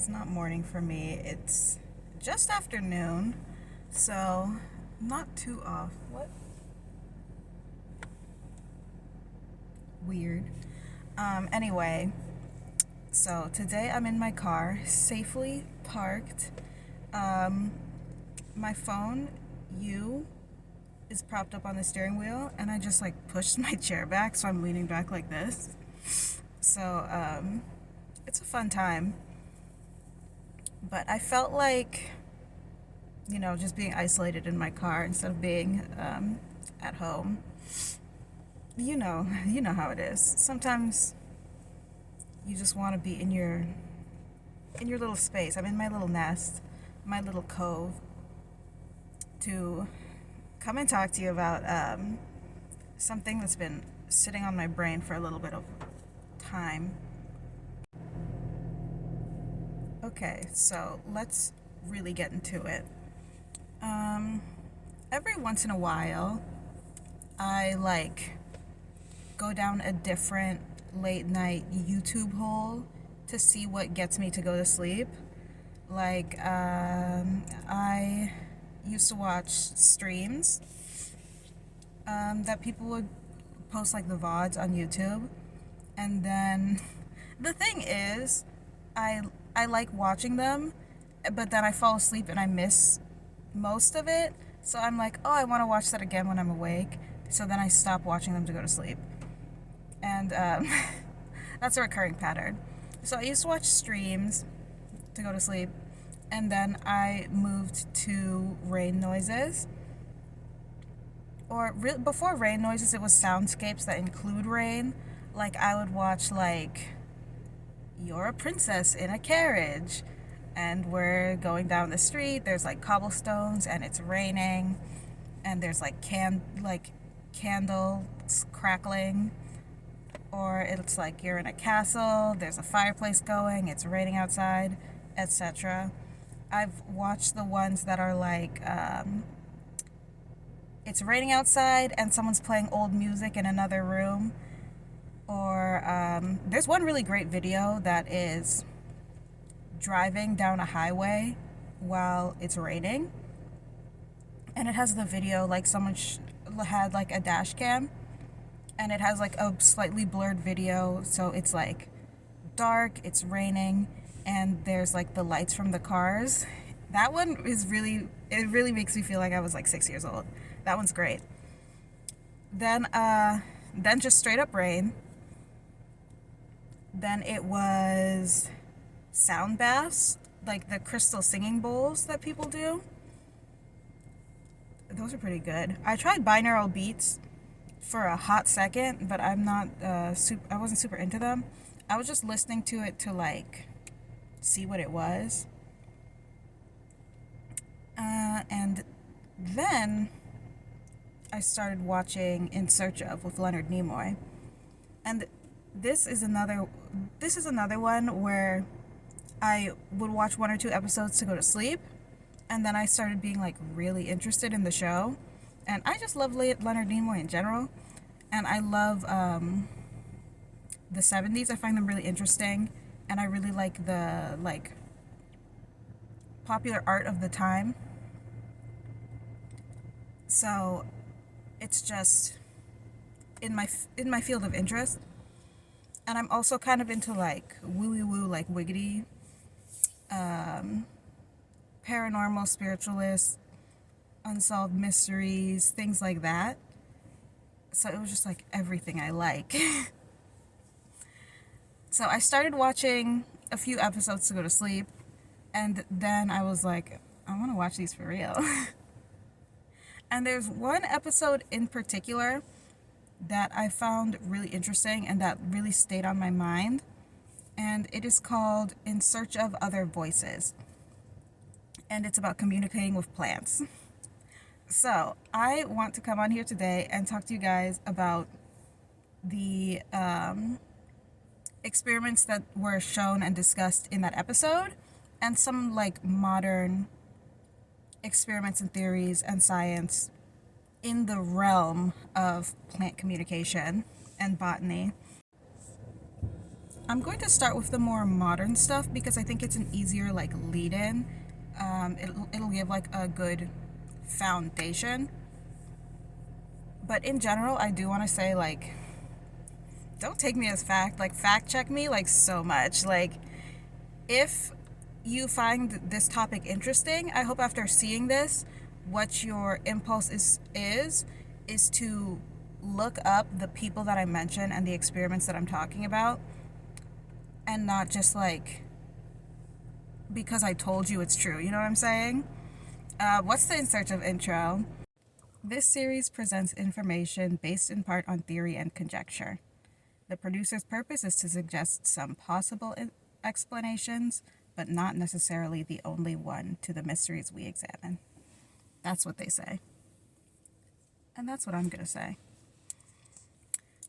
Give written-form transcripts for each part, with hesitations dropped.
it's not morning for me. It's just afternoon, so not too off. What? Weird. Anyway, so today I'm in my car, safely parked. My phone, is propped up on the steering wheel, and I just like pushed my chair back, so I'm leaning back like this. So, it's a fun time. But I felt like, just being isolated in my car instead of being at home. You know how it is. Sometimes you just want to be in your little space. I'm in my little nest, my little cove, to come and talk to you about something that's been sitting on my brain for a little bit of time. Okay, so let's really get into it. Every once in a while, I go down a different late night YouTube hole to see what gets me to go to sleep. I used to watch streams that people would post the VODs on YouTube, and then the thing is, I like watching them, but then I fall asleep and I miss most of it. So I'm like, oh, I want to watch that again when I'm awake. So then I stop watching them to go to sleep, and that's a recurring pattern. So I used to watch streams to go to sleep, and then I moved to rain noises. Or before rain noises, it was soundscapes that include rain. I would watch You're a Princess in a Carriage, and we're going down the street. There's cobblestones, and it's raining, and there's candles crackling. Or it's you're in a castle, there's a fireplace going, it's raining outside, etc. I've watched the ones that are it's raining outside and someone's playing old music in another room. Or there's one really great video that is driving down a highway while it's raining. And it has the video someone had a dash cam. And it has a slightly blurred video. So it's dark, it's raining, and there's the lights from the cars. That one is it really makes me feel like I was 6 years old. That one's great. Then just straight up rain. Then it was sound baths, the crystal singing bowls that people do. Those are pretty good. I tried binaural beats for a hot second, but I'm not I wasn't super into them. I was just listening to it to see what it was. And then I started watching In Search Of with Leonard Nimoy. And this is another one where I would watch 1 or 2 episodes to go to sleep, and then I started being really interested in the show. And I just love Leonard Nimoy in general, and I love the 70s. I find them really interesting, and I really like the popular art of the time. So it's just in my field of interest. And I'm also kind of into woo-woo, wiggity, paranormal, spiritualist, unsolved mysteries, things like that. So it was just everything I like. So I started watching a few episodes to go to sleep, and then I was I want to watch these for real. And there's one episode in particular that I found really interesting and that really stayed on my mind, and it is called In Search of Other Voices, and it's about communicating with plants. So I want to come on here today and talk to you guys about the experiments that were shown and discussed in that episode, and some modern experiments and theories and science in the realm of plant communication and botany. I'm going to start with the more modern stuff because I think it's an easier like lead in. It'll give like a good foundation. But in general, I do want to say like, don't take me as fact. Like fact check me like so much. Like if you find this topic interesting, I hope after seeing this, what your impulse is to look up the people that I mention and the experiments that I'm talking about, and not just like because I told you it's true. You know what I'm saying? What's the In Search of intro? This series presents information based in part on theory and conjecture. The producer's purpose is to suggest some possible explanations, but not necessarily the only one to the mysteries we examine. That's what they say. And that's what I'm going to say.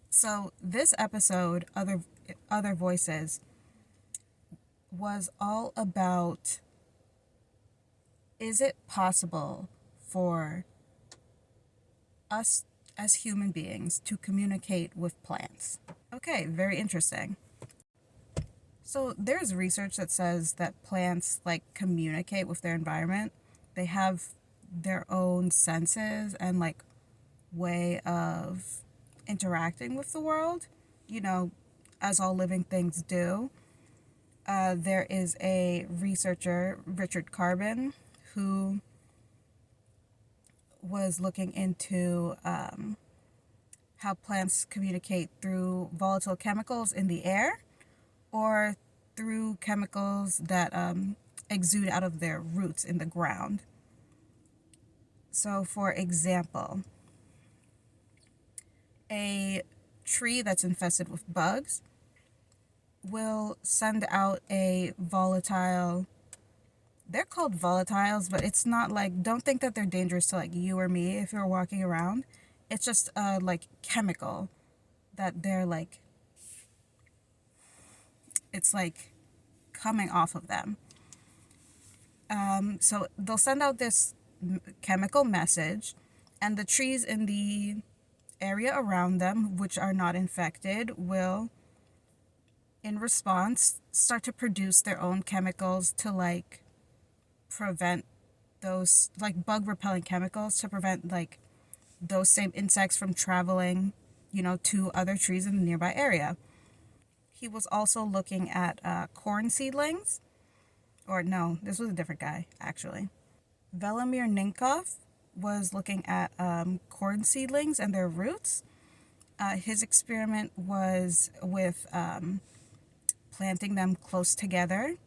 So this episode, Other Voices, was all about, is it possible for us as human beings to communicate with plants? Okay, very interesting. So there's research that says that plants like communicate with their environment. They have their own senses and like way of interacting with the world, you know, as all living things do. There is a researcher, Richard Carbon, who was looking into how plants communicate through volatile chemicals in the air or through chemicals that exude out of their roots in the ground. So, for example, a tree that's infested with bugs will send out a volatile, they're called volatiles, but it's not like, don't think that they're dangerous to like you or me if you're walking around. It's just like chemical that they're like, it's like coming off of them. So they'll send out this chemical message, and the trees in the area around them, which are not infected, will, in response, start to produce their own chemicals to like prevent those, like bug repelling chemicals to prevent like those same insects from traveling, you know, to other trees in the nearby area. He was also looking at corn seedlings. Or no, this was a different guy, actually. Velimir Ninkov was looking at corn seedlings and their roots. His experiment was with planting them close together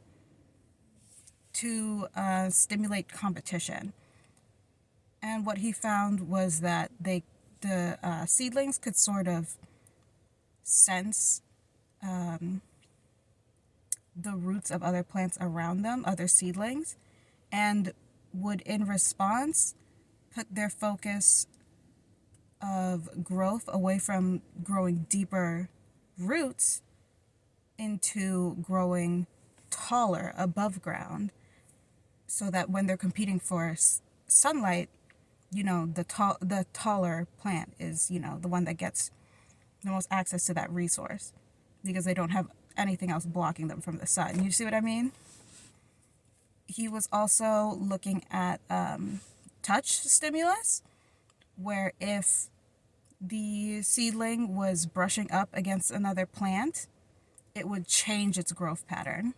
to stimulate competition. And what he found was that the seedlings could sort of sense the roots of other plants around them, other seedlings, and would in response put their focus of growth away from growing deeper roots into growing taller above ground, so that when they're competing for sunlight, you know, the taller plant is, you know, the one that gets the most access to that resource because they don't have anything else blocking them from the sun. You see what I mean? He was also looking at touch stimulus, where if the seedling was brushing up against another plant, it would change its growth pattern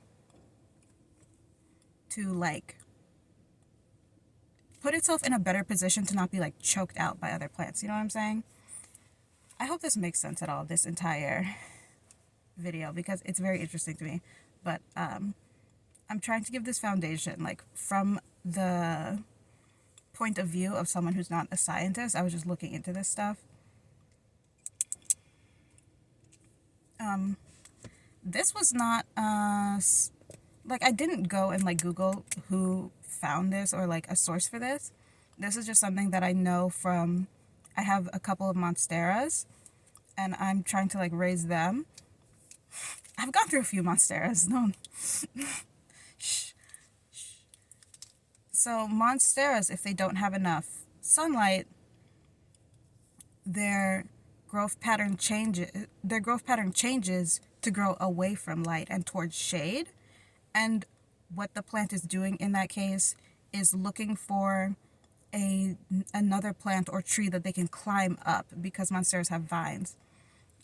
to like put itself in a better position to not be like choked out by other plants. You know what I'm saying? I hope this makes sense at all, this entire video, because it's very interesting to me. But I'm trying to give this foundation like from the point of view of someone who's not a scientist. I was just looking into this stuff. This was not like, I didn't go and like Google who found this or like a source for this. This is just something that I know from, I have a couple of monsteras and I'm trying to like raise them. I've gone through a few monsteras. No. Shh. So monsteras, if they don't have enough sunlight, their growth pattern changes to grow away from light and towards shade. And what the plant is doing in that case is looking for another plant or tree that they can climb up, because monsteras have vines,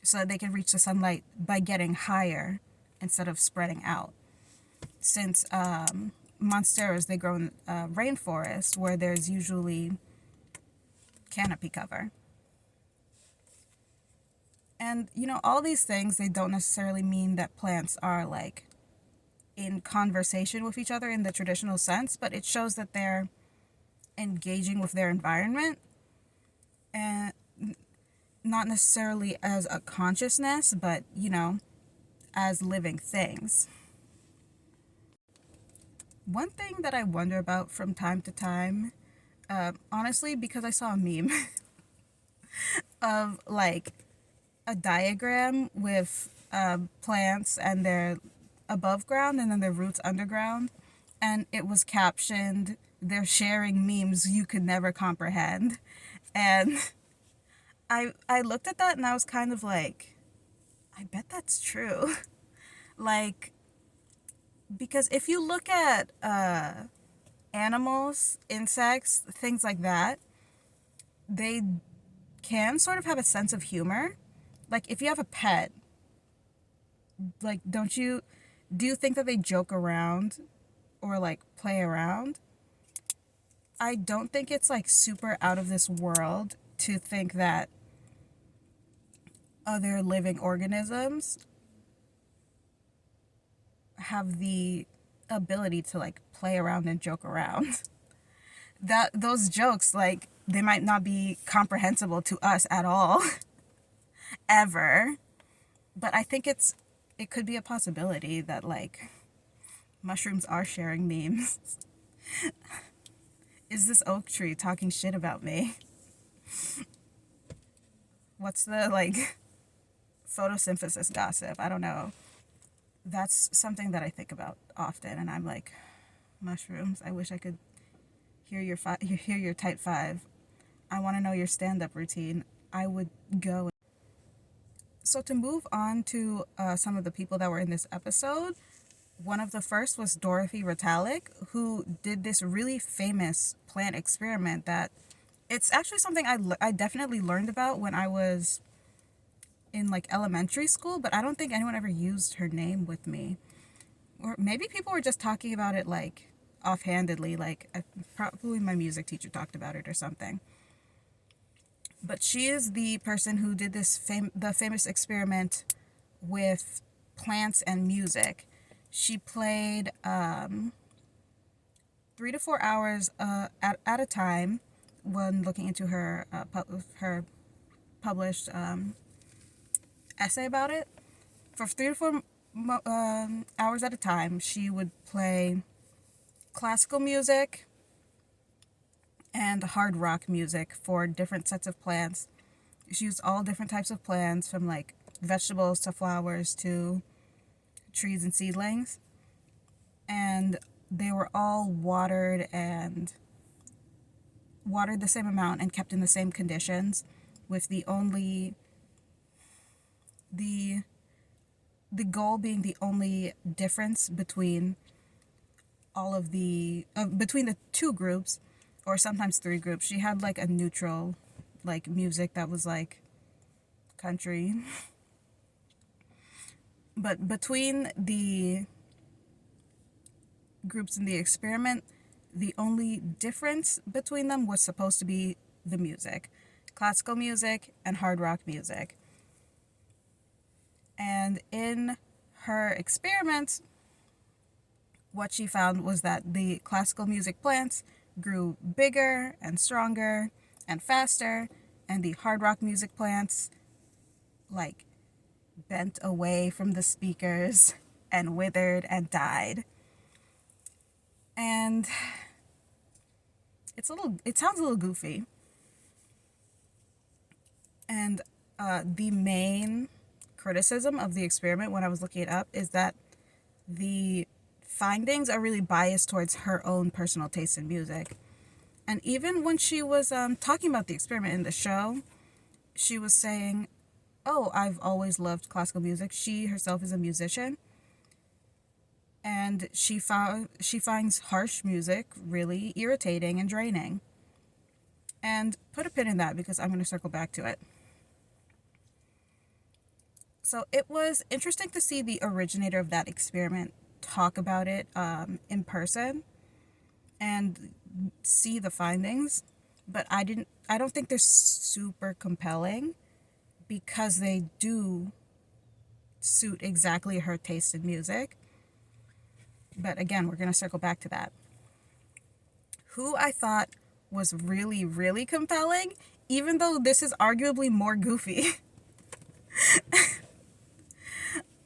so that they can reach the sunlight by getting higher instead of spreading out. Since monsteras, they grow in rainforest where there's usually canopy cover. And, you know, all these things, they don't necessarily mean that plants are like in conversation with each other in the traditional sense, but it shows that they're engaging with their environment, and not necessarily as a consciousness, but, you know, as living things. One thing that I wonder about from time to time, honestly, because I saw a meme of like a diagram with plants and their above ground and then their roots underground, and it was captioned, "They're sharing memes you could never comprehend." And I looked at that and I was kind of like, I bet that's true. Like, because if you look at animals, insects, things like that, they can sort of have a sense of humor. Like, if you have a pet, like, do you think that they joke around or like play around? I don't think it's like super out of this world to think that other living organisms have the ability to like play around and joke around. That those jokes, like, they might not be comprehensible to us at all ever, but I think it could be a possibility that like mushrooms are sharing memes. Is this oak tree talking shit about me? What's the like photosynthesis gossip? I don't know. That's something that I think about often, and I'm like, mushrooms, I wish I could hear your type 5. I want to know your stand-up routine. I would go. So to move on to some of the people that were in this episode, one of the first was Dorothy Ritalik, who did this really famous plant experiment that it's actually something I definitely learned about when I was in like elementary school, but I don't think anyone ever used her name with me. Or maybe people were just talking about it like offhandedly, like probably my music teacher talked about it or something. But she is the person who did this the famous experiment with plants and music. She played 3 to 4 hours at a time when looking into her published essay about it. For 3 to 4 hours at a time, she would play classical music and hard rock music for different sets of plants. She used all different types of plants, from like vegetables to flowers to trees and seedlings, and they were all watered the same amount and kept in the same conditions, with the goal being the only difference between all of between the 2 groups, or sometimes 3 groups. She had like a neutral like music that was like country. But between the groups in the experiment, the only difference between them was supposed to be the music. Classical music and hard rock music. And in her experiments, what she found was that the classical music plants grew bigger and stronger and faster, and the hard rock music plants like bent away from the speakers and withered and died. And it sounds a little goofy. And the main criticism of the experiment, when I was looking it up, is that the findings are really biased towards her own personal taste in music. And even when she was talking about the experiment in the show, she was saying oh, I've always loved classical music. She herself is a musician, and she finds harsh music really irritating and draining. And put a pin in that because I'm going to circle back to it. So it was interesting to see the originator of that experiment talk about it in person and see the findings, but I don't think they're super compelling because they do suit exactly her taste in music. But again, we're going to circle back to that. Who I thought was really, really compelling, even though this is arguably more goofy.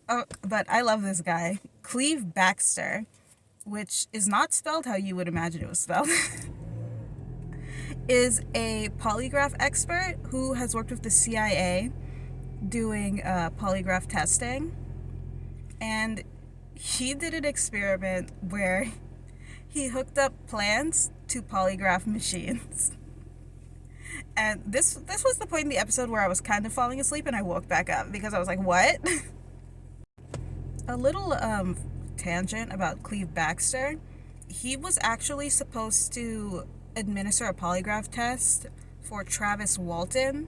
Oh, but I love this guy. Cleve Baxter, which is not spelled how you would imagine it was spelled, is a polygraph expert who has worked with the CIA doing polygraph testing. And he did an experiment where he hooked up plants to polygraph machines. And this was the point in the episode where I was kind of falling asleep and I woke back up because I was like, what? A little tangent about Cleve Baxter. He was actually supposed to administer a polygraph test for Travis Walton,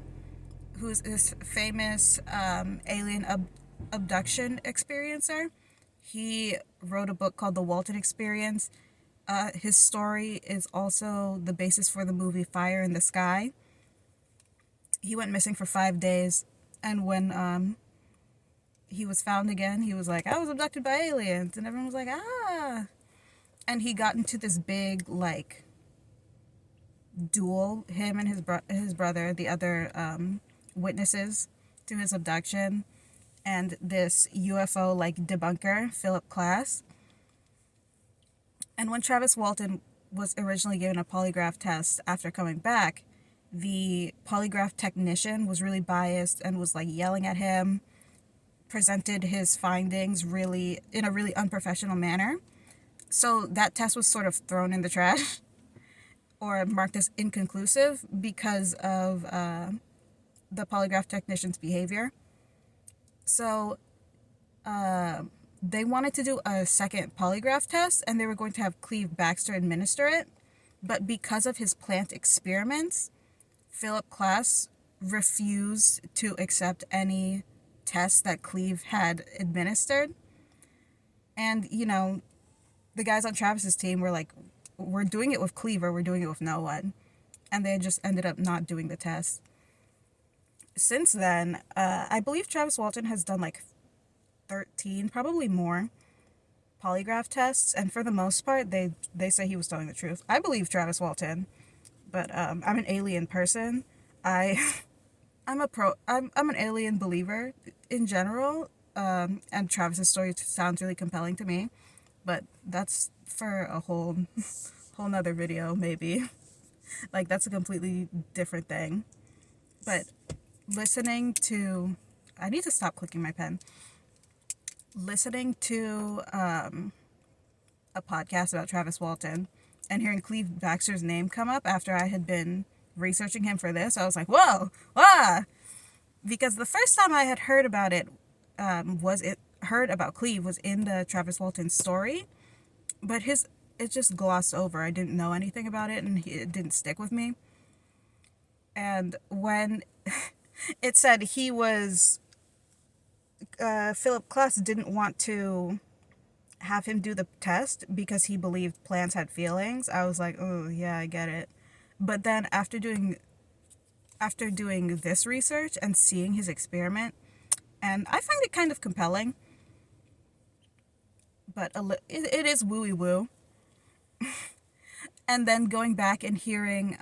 who's this famous alien abduction experiencer. He wrote a book called The Walton Experience. His story is also the basis for the movie Fire in the Sky. He went missing for 5 days, and when he was found again, he was like, I was abducted by aliens, and everyone was like, ah. And he got into this big, like, duel, him and his brother, the other witnesses to his abduction, and this UFO, like, debunker, Philip Klass. And when Travis Walton was originally given a polygraph test after coming back, the polygraph technician was really biased and was, like, yelling at him, presented his findings really in a really unprofessional manner. So that test was sort of thrown in the trash or marked as inconclusive because of the polygraph technician's behavior. So they wanted to do a second polygraph test, and they were going to have Cleve Baxter administer it. But because of his plant experiments, Philip Klass refused to accept any tests that Cleve had administered. And, you know, the guys on Travis's team were like, we're doing it with Cleve or we're doing it with no one. And they just ended up not doing the test. Since then, I believe Travis Walton has done like 13, probably more, polygraph tests. And for the most part, they say he was telling the truth. I believe Travis Walton, but I'm an alien person. I'm an alien believer in general, and Travis's story sounds really compelling to me, but that's for a whole nother video, maybe. Like, that's a completely different thing. But listening to, I need to stop clicking my pen. Listening to a podcast about Travis Walton and hearing Cleve Baxter's name come up after I had been researching him for this, I was like, whoa, ah! Because the first time I had heard about it, heard about Cleve was in the Travis Walton story, but it just glossed over. I didn't know anything about it, and it didn't stick with me. And when it said he was, Philip Klass didn't want to have him do the test because he believed plants had feelings, I was like, oh yeah, I get it. But then after doing this research and seeing his experiment, and I find it kind of compelling, but it is wooey woo. And then going back and hearing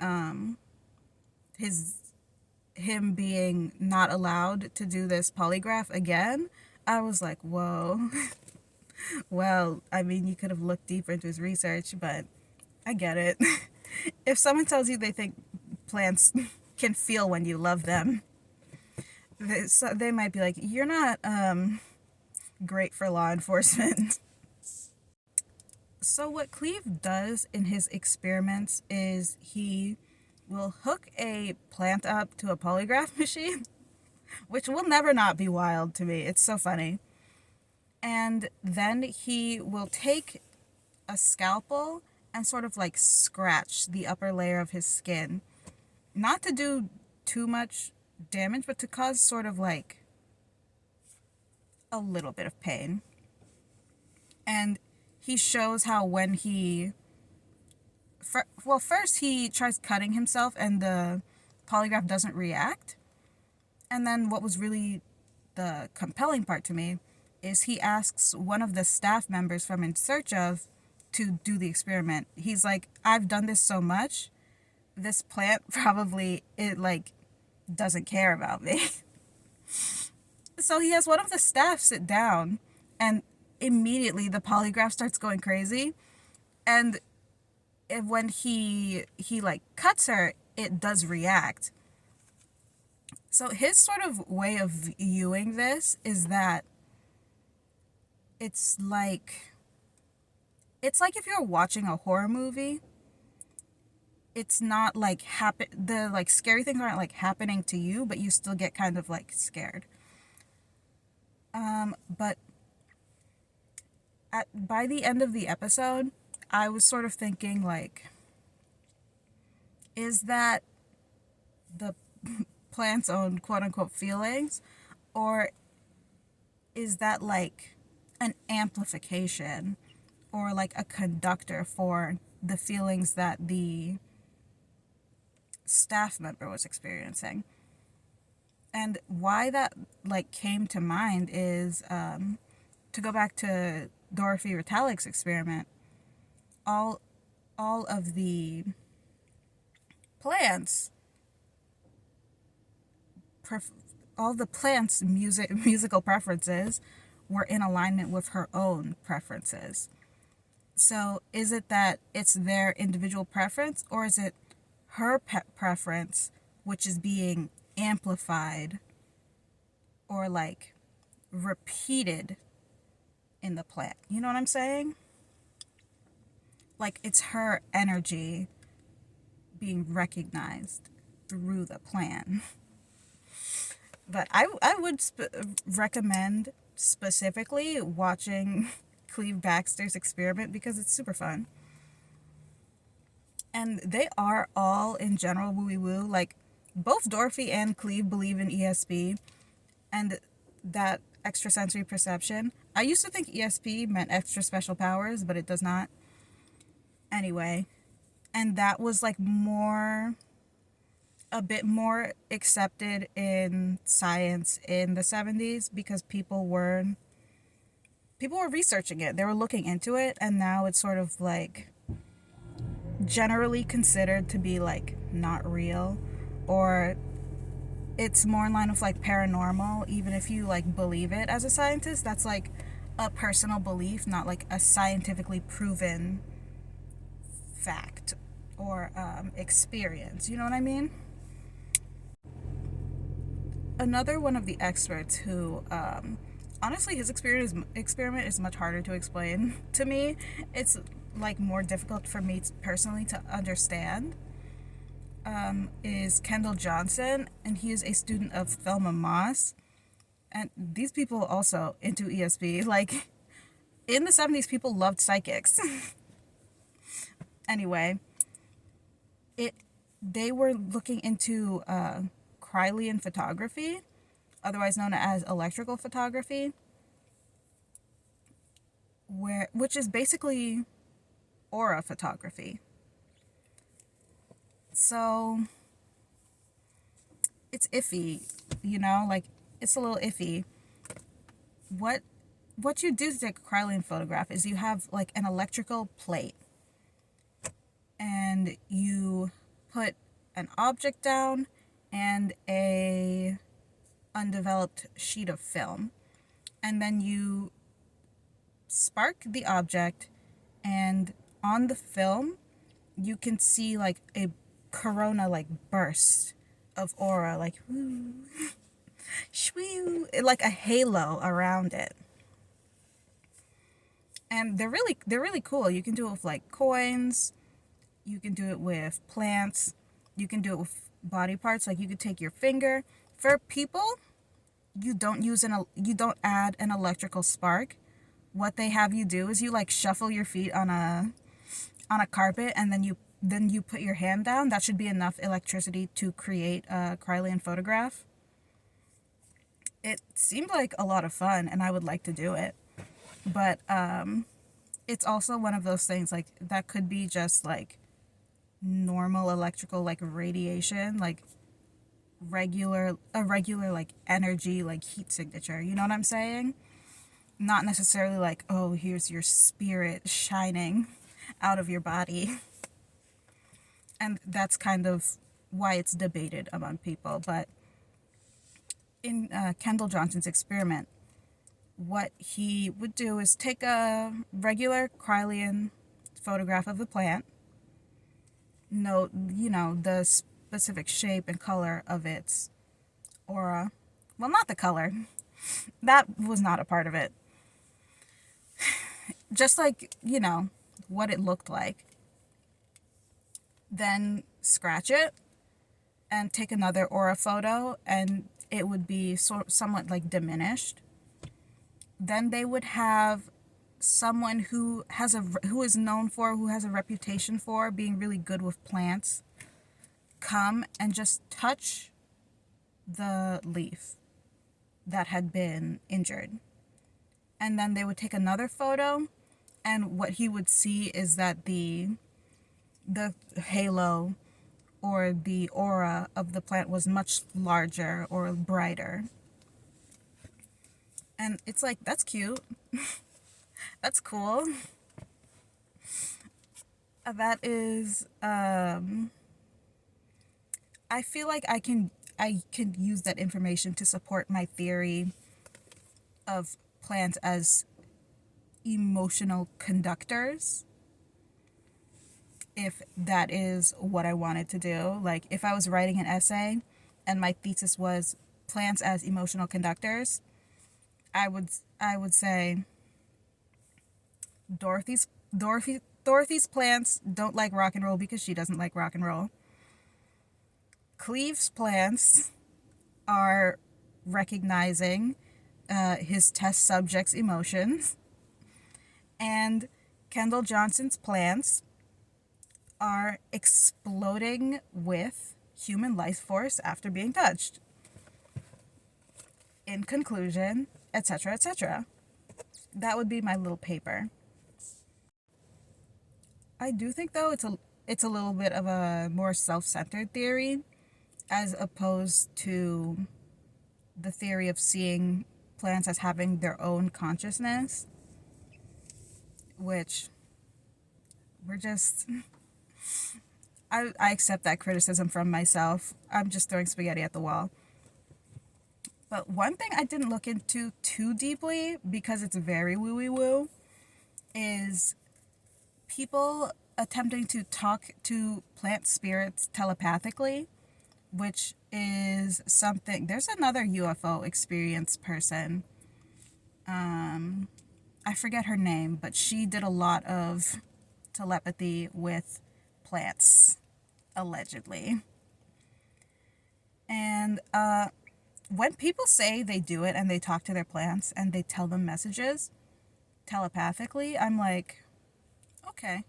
him being not allowed to do this polygraph again, I was like, whoa. Well, I mean, you could have looked deeper into his research, but I get it. If someone tells you they think plants can feel when you love them, they might be like, you're not great for law enforcement. So what Cleve does in his experiments is he will hook a plant up to a polygraph machine which will never not be wild to me. It's so funny. And then he will take a scalpel and sort of like scratch the upper layer of his skin. Not to do too much damage, but to cause sort of like a little bit of pain. And he shows how when he... first he tries cutting himself and the polygraph doesn't react. And then what was really the compelling part to me is he asks one of the staff members from In Search Of to do the experiment. He's like, I've done this so much, this plant probably, it like doesn't care about me. So he has one of the staff sit down, and immediately the polygraph starts going crazy. And when he like cuts her, it does react. So his sort of way of viewing this is that it's like if you're watching a horror movie, it's not like the like scary things aren't like happening to you, but you still get kind of like scared. But by the end of the episode, I was sort of thinking like, is that the plant's own quote unquote feelings, or is that like an amplification or like a conductor for the feelings that the staff member was experiencing? And why that like came to mind is to go back to Dorothy Retalic's experiment. All of the plants, musical preferences were in alignment with her own preferences. So is it that it's their individual preference, or is it her preference which is being amplified or like repeated in the plant? You know what I'm saying? Like it's her energy being recognized through the plant. But I would recommend specifically watching Cleve Baxter's experiment because it's super fun. And they are all in general woo-woo. Like both Dorothy and Cleve believe in ESP and that extrasensory perception. I used to think ESP meant extra special powers, but it does not. Anyway, and that was like a bit more accepted in science in the 70s because people were researching it. They were looking into it, and now it's sort of like generally considered to be like not real, or it's more in line with like paranormal. Even if you like believe it as a scientist, that's like a personal belief, not like a scientifically proven fact or experience. You know what I mean? Another one of the experts who honestly his experiment is much harder to explain to me. It's like more difficult for me personally to understand, is Kendall Johnson, and he is a student of Thelma Moss. And these people also into ESP. Like in the 70s, people loved psychics. Anyway, they were looking into Cryllian photography, otherwise known as electrical photography, which is basically aura photography. So it's iffy, you know, like it's a little iffy. What you do to take a Cryllian photograph is you have like an electrical plate, and you put an object down and a undeveloped sheet of film, and then you spark the object, and on the film you can see like a corona like burst of aura, like woo, shwee, like a halo around it. And they're really cool. You can do it with like coins, you can do it with plants, you can do it with body parts. Like you could take your finger. For people you don't add an electrical spark. What they have you do is you like shuffle your feet on a carpet, and then you put your hand down. That should be enough electricity to create a Kryllian photograph. It seemed like a lot of fun, and I would like to do it. But it's also one of those things like that could be just like normal electrical like radiation, like a regular like energy like heat signature. You know what I'm saying? Not necessarily like, oh, here's your spirit shining out of your body. And that's kind of why it's debated among people. But in Kendall Johnson's experiment, what he would do is take a regular Kryllian photograph of the plant, note, the specific shape and color of its aura. Well, not the color. That was not a part of it. Just like, what it looked like. Then scratch it and take another aura photo, and it would be somewhat like diminished. Then they would have someone who has a reputation for being really good with plants come and just touch the leaf that had been injured. And then they would take another photo, and what he would see is that the halo or the aura of the plant was much larger or brighter. And it's like, that's cute. That's cool. That is, I feel like I can use that information to support my theory of plants as emotional conductors, if that is what I wanted to do. Like, if I was writing an essay and my thesis was plants as emotional conductors, I would say Dorothy's plants don't like rock and roll because she doesn't like rock and roll. Cleve's plants are recognizing his test subject's emotions, and Kendall Johnson's plants are exploding with human life force after being touched. In conclusion, etc., etc. That would be my little paper. I do think, though, it's a little bit of a more self-centered theory, as opposed to the theory of seeing plants as having their own consciousness, which we're just... I accept that criticism from myself. I'm just throwing spaghetti at the wall. But one thing I didn't look into too deeply, because it's very woo-woo, is people attempting to talk to plant spirits telepathically, which is something... There's another UFO experience person. I forget her name, but she did a lot of telepathy with plants, allegedly. And when people say they do it and they talk to their plants and they tell them messages telepathically, I'm like, okay.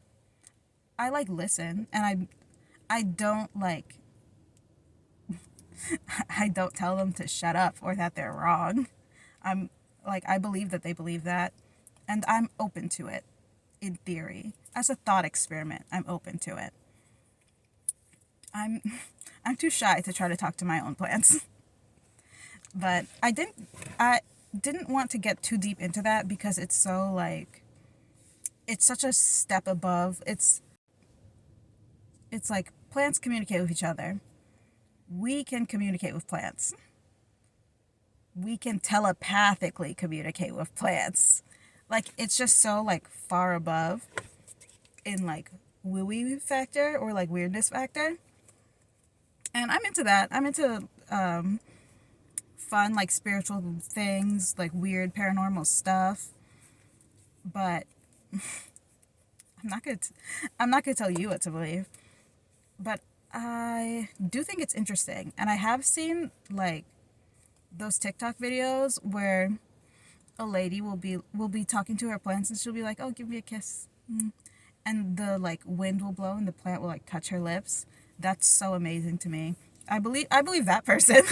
I like listen, and I don't like I don't tell them to shut up or that they're wrong. I'm like, I believe that they believe that, and I'm open to it. In theory, as a thought experiment, I'm open to it. I'm too shy to try to talk to my own plants. But I didn't want to get too deep into that, because it's so like, it's such a step above. It's like plants communicate with each other. We can communicate with plants. We can telepathically communicate with plants. Like, it's just so like far above in like woo-wee factor or like weirdness factor. And I'm into that. I'm into fun, like spiritual things, like weird paranormal stuff. But I'm not gonna tell you what to believe. But I do think it's interesting, and I have seen like those TikTok videos where a lady will be talking to her plants and she'll be like, "Oh, give me a kiss." And the like wind will blow and the plant will like touch her lips. That's so amazing to me. I believe that person.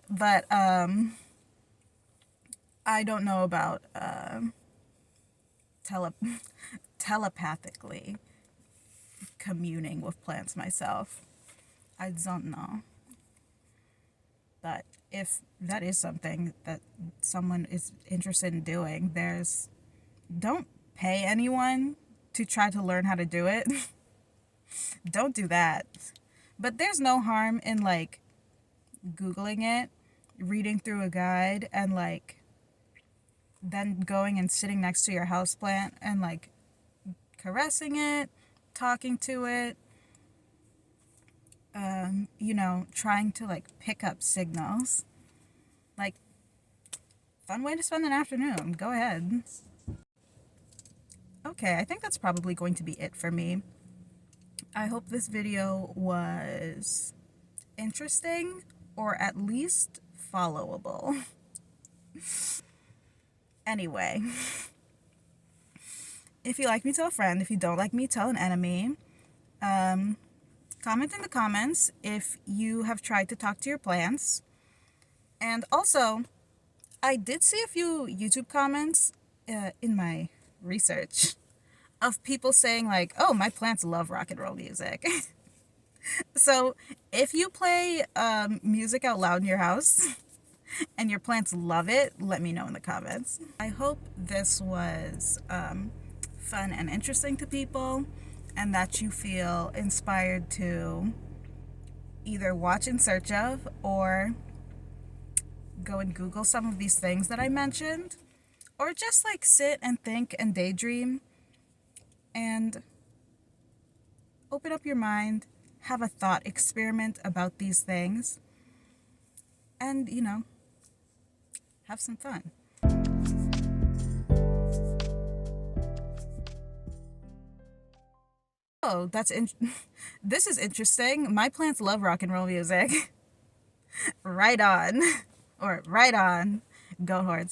But I don't know about tele telepathically communing with plants myself. I don't know. But if that is something that someone is interested in doing, don't pay anyone to try to learn how to do it. Don't do that. But there's no harm in like Googling it, reading through a guide, and like then going and sitting next to your houseplant and like caressing it, talking to it, trying to like pick up signals. Like, fun way to spend an afternoon. Go ahead. Okay, I think that's probably going to be it for me. I hope this video was interesting or at least followable. Anyway, if you like me, tell a friend. If you don't like me, tell an enemy. Comment in the comments if you have tried to talk to your plants. And also, I did see a few YouTube comments in my research of people saying like, "Oh, my plants love rock and roll music." So if you play music out loud in your house and your plants love it, let me know in the comments. I hope this was fun and interesting to people, and that you feel inspired to either watch In Search Of or go and Google some of these things that I mentioned, or just like sit and think and daydream and open up your mind, have a thought experiment about these things, and have some fun. Oh, this is interesting. My plants love rock and roll music. Right on. Or right on. Go Hordes.